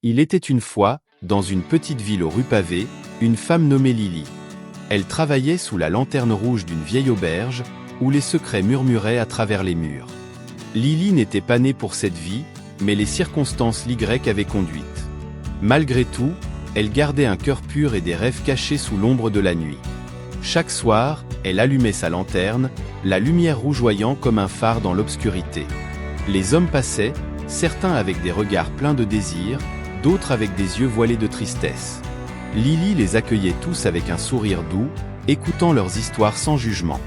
Il était une fois, dans une petite ville aux rues pavées, une femme nommée Lily. Elle travaillait sous la lanterne rouge d'une vieille auberge, où les secrets murmuraient à travers les murs. Lily n'était pas née pour cette vie, mais les circonstances l'y avaient conduite. Malgré tout, elle gardait un cœur pur et des rêves cachés sous l'ombre de la nuit. Chaque soir, elle allumait sa lanterne, la lumière rougeoyant comme un phare dans l'obscurité. Les hommes passaient, certains avec des regards pleins de désir, d'autres avec des yeux voilés de tristesse. Lily les accueillait tous avec un sourire doux, écoutant leurs histoires sans jugement.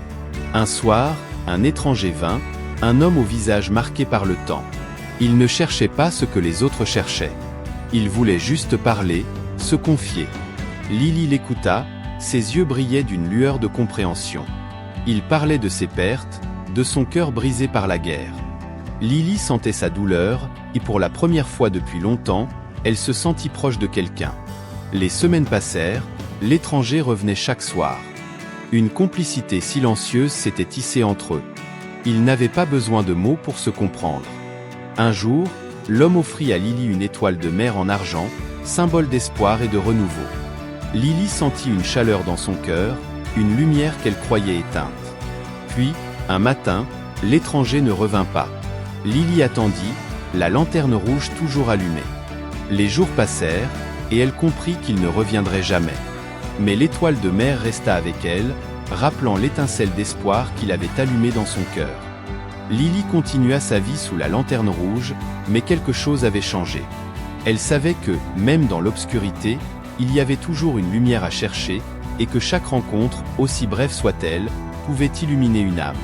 Un soir, un étranger vint, un homme au visage marqué par le temps. Il ne cherchait pas ce que les autres cherchaient. Il voulait juste parler, se confier. Lily l'écouta, ses yeux brillaient d'une lueur de compréhension. Il parlait de ses pertes, de son cœur brisé par la guerre. Lily sentait sa douleur, et pour la première fois depuis longtemps, elle se sentit proche de quelqu'un. Les semaines passèrent, l'étranger revenait chaque soir. Une complicité silencieuse s'était tissée entre eux. Ils n'avaient pas besoin de mots pour se comprendre. Un jour, l'homme offrit à Lily une étoile de mer en argent, symbole d'espoir et de renouveau. Lily sentit une chaleur dans son cœur, une lumière qu'elle croyait éteinte. Puis, un matin, l'étranger ne revint pas. Lily attendit, la lanterne rouge toujours allumée. Les jours passèrent, et elle comprit qu'il ne reviendrait jamais. Mais l'étoile de mer resta avec elle, rappelant l'étincelle d'espoir qu'il avait allumée dans son cœur. Lily continua sa vie sous la lanterne rouge, mais quelque chose avait changé. Elle savait que, même dans l'obscurité, il y avait toujours une lumière à chercher, et que chaque rencontre, aussi brève soit-elle, pouvait illuminer une âme.